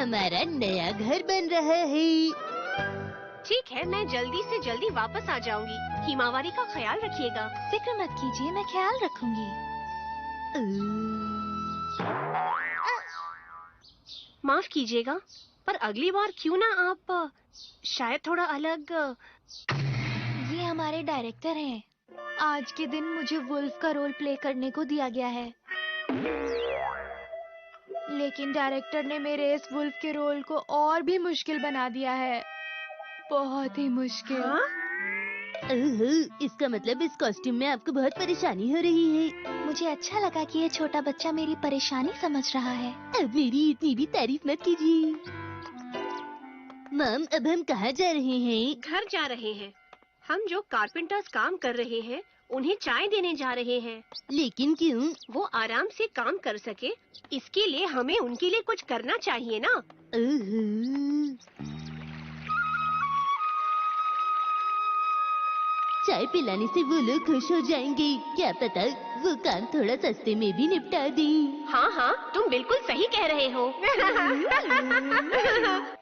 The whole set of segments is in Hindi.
हमारा नया घर बन रहा है। ठीक है, मैं जल्दी से जल्दी वापस आ जाऊंगी। हिमावरी का ख्याल रखिएगा। फिक्र मत कीजिए, मैं ख्याल रखूंगी। माफ कीजिएगा, पर अगली बार क्यों ना आप शायद थोड़ा अलग। ये हमारे डायरेक्टर हैं। आज के दिन मुझे वुल्फ का रोल प्ले करने को दिया गया है, लेकिन डायरेक्टर ने मेरे इस वुल्फ के रोल को और भी मुश्किल बना दिया है, बहुत ही मुश्किल। हाँ? इसका मतलब इस कॉस्ट्यूम में आपको बहुत परेशानी हो रही है। मुझे अच्छा लगा कि ये छोटा बच्चा मेरी परेशानी समझ रहा है। अब मेरी इतनी भी तारीफ मत कीजिए। मॉम, अब हम कहाँ जा रहे हैं? घर जा रहे हैं। हम जो कारपेंटर्स काम कर रहे हैं उन्हें चाय देने जा रहे हैं। लेकिन क्यों? वो आराम से काम कर सके, इसके लिए हमें उनके लिए कुछ करना चाहिए ना। चाय पिलाने से वो लोग खुश हो जाएंगे। क्या पता वो काम थोड़ा सस्ते में भी निपटा दें। हाँ हाँ, तुम बिल्कुल सही कह रहे हो।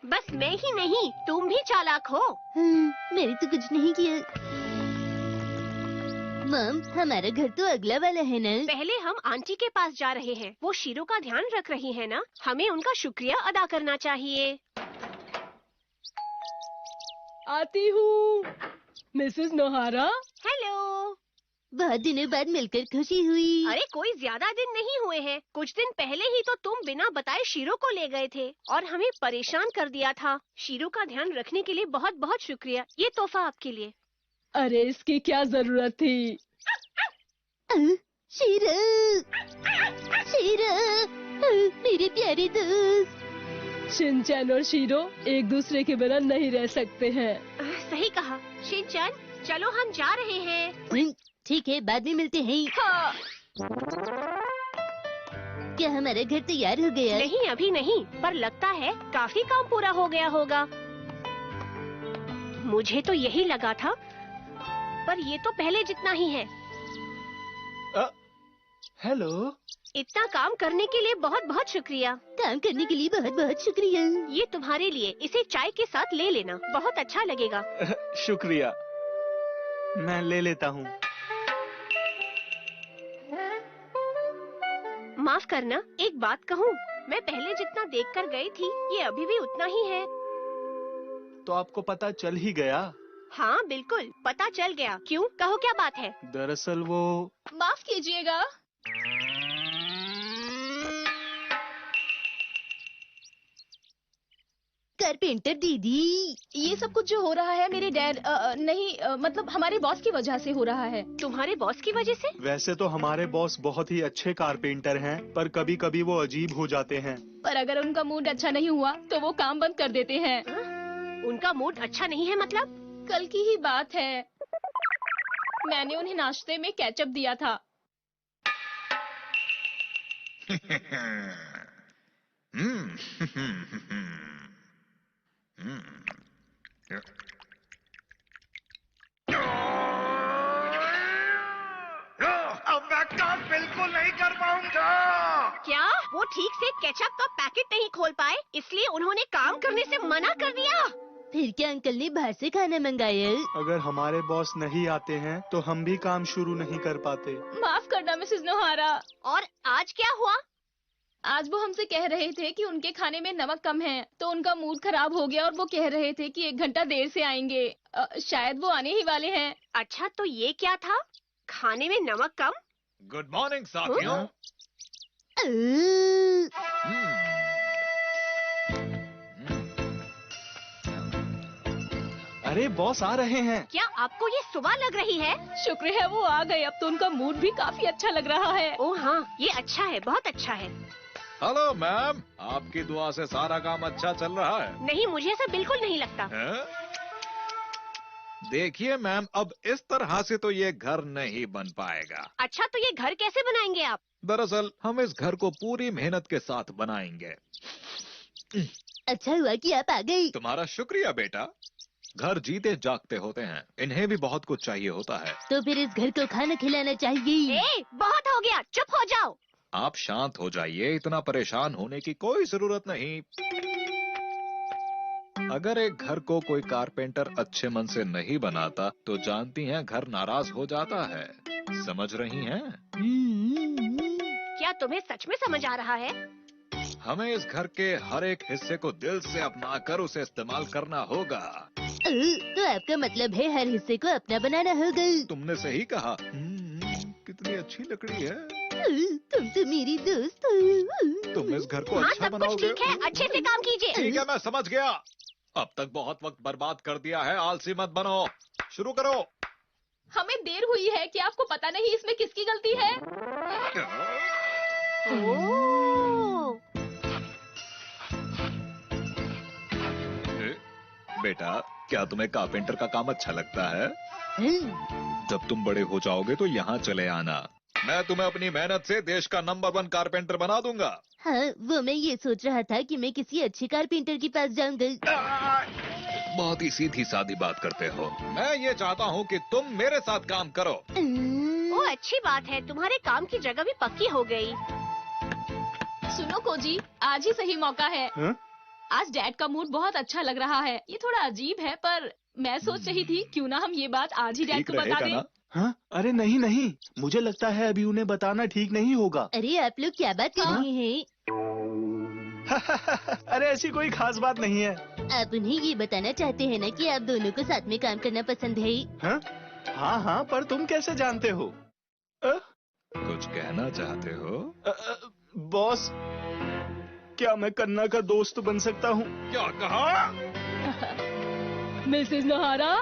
बस मैं ही नहीं, तुम भी चालाक हो। मैंने तो कुछ नहीं किया। मॉम, हमारा घर तो अगला वाला है ना? पहले हम आंटी के पास जा रहे हैं। वो शीरो का ध्यान रख रही है ना, हमें उनका शुक्रिया अदा करना चाहिए। आती हूँ मिसेस नोहारा। हेलो। बहुत दिनों बाद मिलकर खुशी हुई। अरे कोई ज्यादा दिन नहीं हुए हैं। कुछ दिन पहले ही तो तुम बिना बताए शीरो को ले गए थे और हमें परेशान कर दिया था। शीरो का ध्यान रखने के लिए बहुत बहुत शुक्रिया। ये तोहफा आपके लिए। अरे इसकी क्या जरूरत थी? शीरो, शीरो, मेरे प्यारे दोस्त। शिनचैन और शीरो एक दूसरे के बिना नहीं रह सकते हैं। सही कहा। शिनचैन, चलो हम जा रहे हैं। ठीक है, बाद में मिलते हैं। हाँ। क्या हमारा घर तैयार हो गया? नहीं, अभी नहीं, पर लगता है काफी काम पूरा हो गया होगा। मुझे तो यही लगा था, पर ये तो पहले जितना ही है। हेलो। इतना काम करने के लिए बहुत बहुत शुक्रिया। काम करने के लिए बहुत बहुत शुक्रिया। ये तुम्हारे लिए, इसे चाय के साथ ले लेना, बहुत अच्छा लगेगा। शुक्रिया, मैं ले लेता हूँ। माफ करना, एक बात कहूँ, मैं पहले जितना देखकर गई थी, ये अभी भी उतना ही है। तो आपको पता चल ही गया? हाँ बिल्कुल, पता चल गया। क्यों, कहो क्या बात है? दरअसल वो। माफ कीजिएगा। कारपेंटर दीदी, ये सब कुछ जो हो रहा है मेरे डैड मतलब हमारे बॉस की वजह से हो रहा है। तुम्हारे बॉस की वजह से? वैसे तो हमारे बॉस बहुत ही अच्छे कारपेंटर हैं, पर कभी कभी वो अजीब हो जाते हैं। पर अगर उनका मूड अच्छा नहीं हुआ तो वो काम बंद कर देते हैं। उनका मूड अच्छा नहीं है मतलब? कल की ही बात है, मैंने उन्हें नाश्ते में केचप दिया था। अब मैं काम बिल्कुल नहीं कर पाऊंगा। क्या वो ठीक से केचप का पैकेट नहीं खोल पाए, इसलिए उन्होंने काम करने से मना कर दिया? फिर क्या अंकल ने बाहर से खाना मंगाया? अगर हमारे बॉस नहीं आते हैं तो हम भी काम शुरू नहीं कर पाते। माफ करना मिसेस नोहारा। और आज क्या हुआ? आज वो हमसे कह रहे थे कि उनके खाने में नमक कम है, तो उनका मूड खराब हो गया और वो कह रहे थे कि 1 घंटा देर से आएंगे। शायद वो आने ही वाले हैं। अच्छा, तो ये क्या था? खाने में नमक कम? गुड मॉर्निंग साथियों। अरे बॉस आ रहे हैं। क्या आपको ये सुबह लग रही है? शुक्र है वो आ गए, अब तो उनका मूड भी काफी अच्छा लग रहा है। ओह हाँ, ये अच्छा है, बहुत अच्छा है। हेलो मैम, आपकी दुआ से सारा काम अच्छा चल रहा है? नहीं, मुझे ऐसा बिल्कुल नहीं लगता। देखिए मैम, अब इस तरह से तो ये घर नहीं बन पाएगा। अच्छा, तो ये घर कैसे बनाएंगे आप? दरअसल हम इस घर को पूरी मेहनत के साथ बनाएंगे। अच्छा हुआ कि आप आ गए। तुम्हारा शुक्रिया बेटा। घर जीते जागते होते हैं, इन्हें भी बहुत कुछ चाहिए होता है। तो फिर इस घर को खाना खिलाना चाहिए। बहुत हो गया, चुप हो जाओ। आप शांत हो जाइए, इतना परेशान होने की कोई जरूरत नहीं। अगर एक घर को कोई कारपेंटर अच्छे मन से नहीं बनाता तो जानती हैं घर नाराज हो जाता है। समझ रही हैं? क्या तुम्हें सच में समझ आ रहा है? हमें इस घर के हर एक हिस्से को दिल से अपनाकर उसे इस्तेमाल करना होगा। तो आपका मतलब है हर हिस्से को अपना बनाना होगा। तुमने सही कहा। कितनी अच्छी लकड़ी है। तुम तो मेरी दोस्त हो। तुम इस घर को हाँ, अच्छा सब कुछ बनाओगे। ठीक है, अच्छे से काम कीजिए। ठीक है, मैं समझ गया। अब तक बहुत वक्त बर्बाद कर दिया है, आलसी मत बनो। शुरू करो। हमें देर हुई है। क्या आपको पता नहीं इसमें किसकी गलती है? ओह, बेटा, क्या तुम्हें कारपेंटर का काम अच्छा लगता है? हाँ, जब तुम बड़े हो जाओगे तो यहाँ चले आना। मैं तुम्हें अपनी मेहनत से देश का नंबर 1 कारपेंटर बना दूंगा। हाँ, वो मैं ये सोच रहा था कि मैं किसी अच्छे कारपेंटर के पास जाऊंगा। बहुत ही सीधी सादी बात करते हो। मैं ये चाहता हूँ कि तुम मेरे साथ काम करो। वो अच्छी बात है, तुम्हारे काम की जगह भी पक्की हो गई। सुनो कोजी, आज ही सही मौका है। हाँ? आज डैड का मूड बहुत अच्छा लग रहा है। ये थोड़ा अजीब है पर मैं सोच रही थी क्यों ना हम ये बात आज ही डैड ठीक को बता रहेगा दें। ना? हाँ? अरे नहीं नहीं, मुझे लगता है अभी उन्हें बताना ठीक नहीं होगा। अरे आप लोग क्या बात कर रहे हैं? अरे ऐसी कोई खास बात नहीं है। आप उन्हें ये बताना चाहते हैं ना कि आप दोनों को साथ में काम करना पसंद है। हाँ हाँ हाँ, पर तुम कैसे जानते हो? कुछ कहना चाहते हो? बॉस, क्या मैं कन्ना का दोस्त बन सकता हूँ? क्या कहा? मिसेस नोहारा,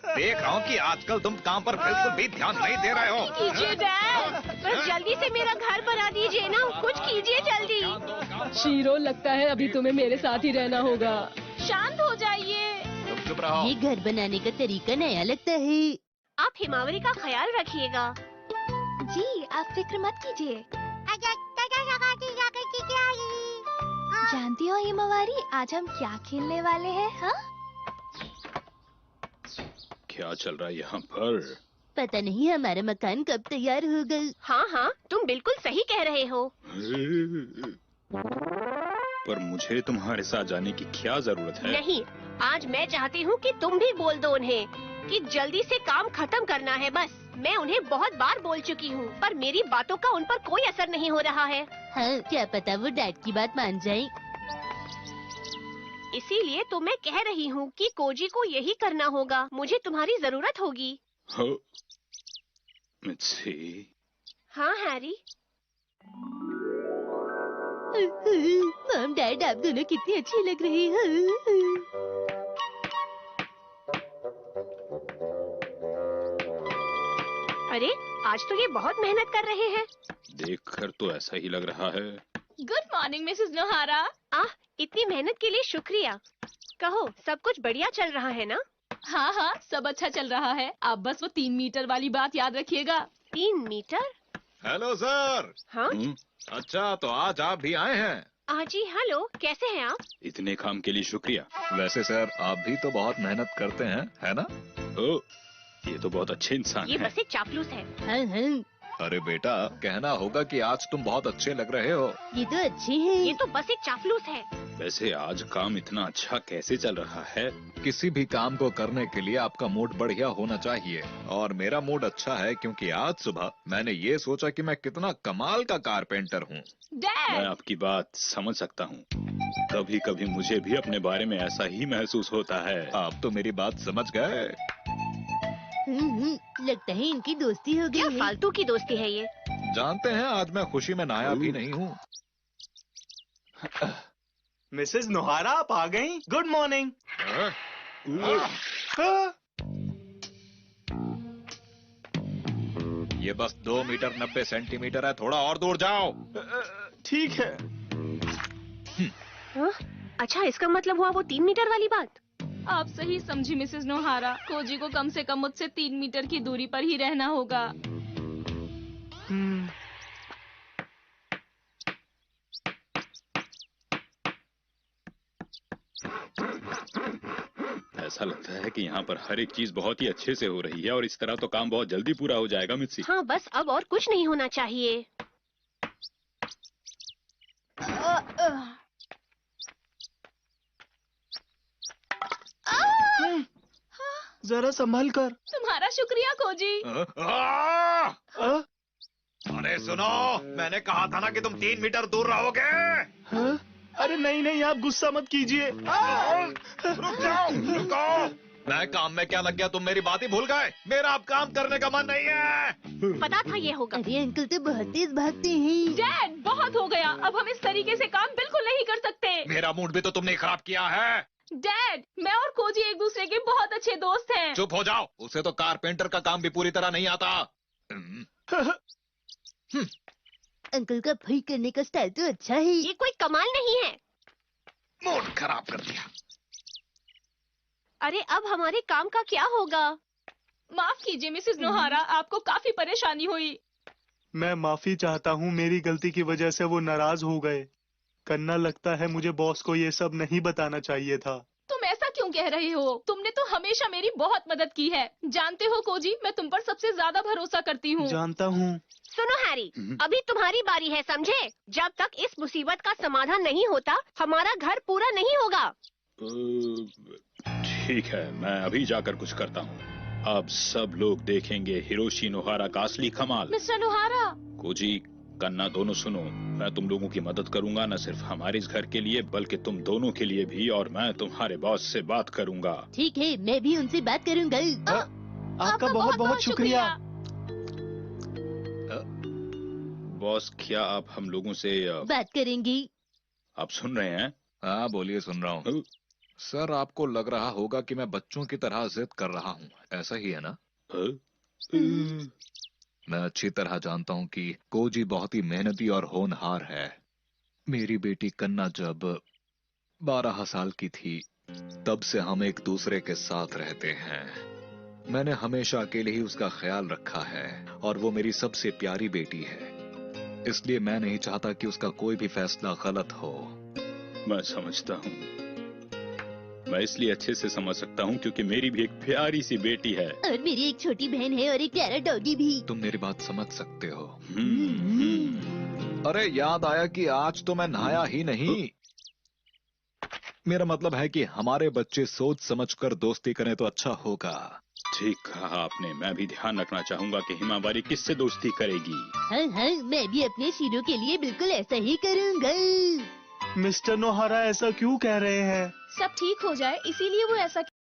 देख रहा हूँ कि आजकल तुम काम पर बिल्कुल भी ध्यान नहीं दे रहे हो। कीजिए डैड, बस जल्दी से मेरा घर बना दीजिए ना, कुछ कीजिए जल्दी। शीरो, लगता है अभी तुम्हें मेरे साथ ही रहना होगा। शांत हो जाइए। तुम चुप रहो। ये घर बनाने का तरीका नया लगता है। आप हिमावरी का ख्याल रखिएगा। जी, आप फिक्र मत कीजिए। जानती हो हिमावरी, आज हम क्या खेलने वाले हैं? हाँ, क्या चल रहा है यहाँ पर? पता नहीं हमारा मकान कब तैयार होगा। हाँ हाँ, तुम बिल्कुल सही कह रहे हो। पर मुझे तुम्हारे साथ जाने की क्या जरूरत है? नहीं, आज मैं चाहती हूँ कि तुम भी बोल दो उन्हें कि जल्दी से काम खत्म करना है बस। मैं उन्हें बहुत बार बोल चुकी हूँ, पर मेरी बातों का उन पर कोई असर नहीं हो रहा है। हाँ, क्या पता वो डैड की बात मान जाए। इसीलिए तो मैं कह रही हूँ कि कोजी को यही करना होगा। मुझे तुम्हारी जरूरत होगी। हो, मित्सी। हाँ हैरी। मॉम डैड, आप दोनों कितनी अच्छी लग रही हो। अरे, आज तो ये बहुत मेहनत कर रहे हैं। देखकर तो ऐसा ही लग रहा है। Good morning Mrs Nohara. आह, इतनी मेहनत के लिए शुक्रिया। कहो, सब कुछ बढ़िया चल रहा है ना? हाँ हाँ, सब अच्छा चल रहा है। आप बस वो 3 मीटर वाली बात याद रखिएगा। 3 मीटर? Hello sir. हाँ? अच्छा, तो आज आप भी आए हैं? जी हेलो, कैसे हैं आप? इतने काम के लिए शुक्रिया। वैसे सर, आप भी तो बहुत मेहनत करते हैं, है ना? ओ, ये तो बहुत अच्छे इंसान ये हैं। बस एक चापलूस है। हाँ हाँ, अरे बेटा, कहना होगा कि आज तुम बहुत अच्छे लग रहे हो। ये तो अच्छे हैं। ये तो बस एक चापलूस है। वैसे आज काम इतना अच्छा कैसे चल रहा है? किसी भी काम को करने के लिए आपका मूड बढ़िया होना चाहिए, और मेरा मूड अच्छा है क्योंकि आज सुबह मैंने ये सोचा कि मैं कितना कमाल का कारपेंटर हूँ। मैं डैड, आपकी बात समझ सकता हूँ। कभी कभी मुझे भी अपने बारे में ऐसा ही महसूस होता है। आप तो मेरी बात समझ गए। लगता है इनकी दोस्ती हो क्या गई है। फालतू की दोस्ती है ये? जानते हैं, आज मैं खुशी में नहाया भी नहीं हूँ। मिसेस नोहारा, आप आ गईं? Good morning. ये बस 2 मीटर 90 सेंटीमीटर है, थोड़ा और दूर जाओ। ठीक है। हाँ? अच्छा, इसका मतलब हुआ वो 3 मीटर वाली बात। आप सही समझी मिसेस नोहारा। कोजी को कम से कम मुझसे 3 मीटर की दूरी पर ही रहना होगा। ऐसा लगता है कि यहाँ पर हर एक चीज बहुत ही अच्छे से हो रही है और इस तरह तो काम बहुत जल्दी पूरा हो जाएगा मित्सी। हाँ, बस अब और कुछ नहीं होना चाहिए। जरा संभल कर। तुम्हारा शुक्रिया कोजी। अरे सुनो, मैंने कहा था ना कि तुम 3 मीटर दूर रहोगे। हाँ? अरे नहीं नहीं, आप गुस्सा मत कीजिए। रुक जाओ, रुको। मैं काम में क्या लग गया, तुम मेरी बात ही भूल गए। मेरा अब काम करने का मन नहीं है। पता था ये होगा। अरे अंकल तो बहुत तेज भागते हैं। डैड, बहुत हो गया, अब हम इस तरीके से काम बिल्कुल नहीं कर सकते। मेरा मूड भी तो तुमने खराब किया है। डैड, मैं और कोजी एक दूसरे के बहुत अच्छे दोस्त हैं। चुप हो जाओ, उसे तो कारपेंटर का काम भी पूरी तरह नहीं आता। अंकल का भई करने का स्टाइल तो अच्छा है। ये कोई कमाल नहीं है। मूड खराब कर दिया। अरे अब हमारे काम का क्या होगा? माफ कीजिए मिसेस नोहारा, आपको काफी परेशानी हुई। मैं माफी चाहता हूँ, मेरी गलती की वजह से वो नाराज हो गए। कन्ना, लगता है मुझे बॉस को ये सब नहीं बताना चाहिए था। तुम ऐसा क्यों कह रहे हो? तुमने तो हमेशा मेरी बहुत मदद की है। जानते हो कोजी, मैं तुम पर सबसे ज्यादा भरोसा करती हूँ। जानता हूँ। सुनो हैरी, अभी तुम्हारी बारी है, समझे? जब तक इस मुसीबत का समाधान नहीं होता, हमारा घर पूरा नहीं होगा। ठीक है, मैं अभी जाकर कुछ करता हूँ। अब सब लोग देखेंगे हिरोशी नोहारा का असली कमाल। मिस्टर नोहारा। कोजी, कन्ना, दोनों सुनो। मैं तुम लोगों की मदद करूंगा, न सिर्फ हमारे इस घर के लिए बल्कि तुम दोनों के लिए भी। और मैं तुम्हारे बॉस से बात करूंगा। ठीक है, मैं भी उनसे बात करूंगा। आपका बहुत बहुत शुक्रिया। बॉस, क्या आप हम लोगों से बात करेंगी। आप सुन रहे हैं? हाँ बोलिए, सुन रहा हूँ। सर, आपको लग रहा होगा कि मैं बच्चों की तरह जिद कर रहा हूँ, ऐसा ही है ना? मैं अच्छी तरह जानता हूँ कि कोजी बहुत ही मेहनती और होनहार है। मेरी बेटी कन्ना जब 12 साल की थी, तब से हम एक दूसरे के साथ रहते हैं। मैंने हमेशा अकेले ही उसका ख्याल रखा है और वो मेरी सबसे प्यारी बेटी है। इसलिए मैं नहीं चाहता कि उसका कोई भी फैसला गलत हो। मैं समझता हूँ। मैं इसलिए अच्छे से समझ सकता हूँ क्योंकि मेरी भी एक प्यारी सी बेटी है। और मेरी एक छोटी बहन है और एक प्यारा डॉगी भी। तुम मेरी बात समझ सकते हो। अरे याद आया कि आज तो मैं नहाया ही नहीं। मेरा मतलब है कि हमारे बच्चे सोच समझकर दोस्ती करें तो अच्छा होगा। ठीक कहा आपने। मैं भी ध्यान रखना चाहूंगा कि हिमावारी किससे दोस्ती करेगी। हाँ हाँ, मैं भी अपने शीरो के लिए बिल्कुल ऐसा ही करूँगा। मिस्टर नोहारा ऐसा क्यों कह रहे हैं? सब ठीक हो जाए इसीलिए वो ऐसा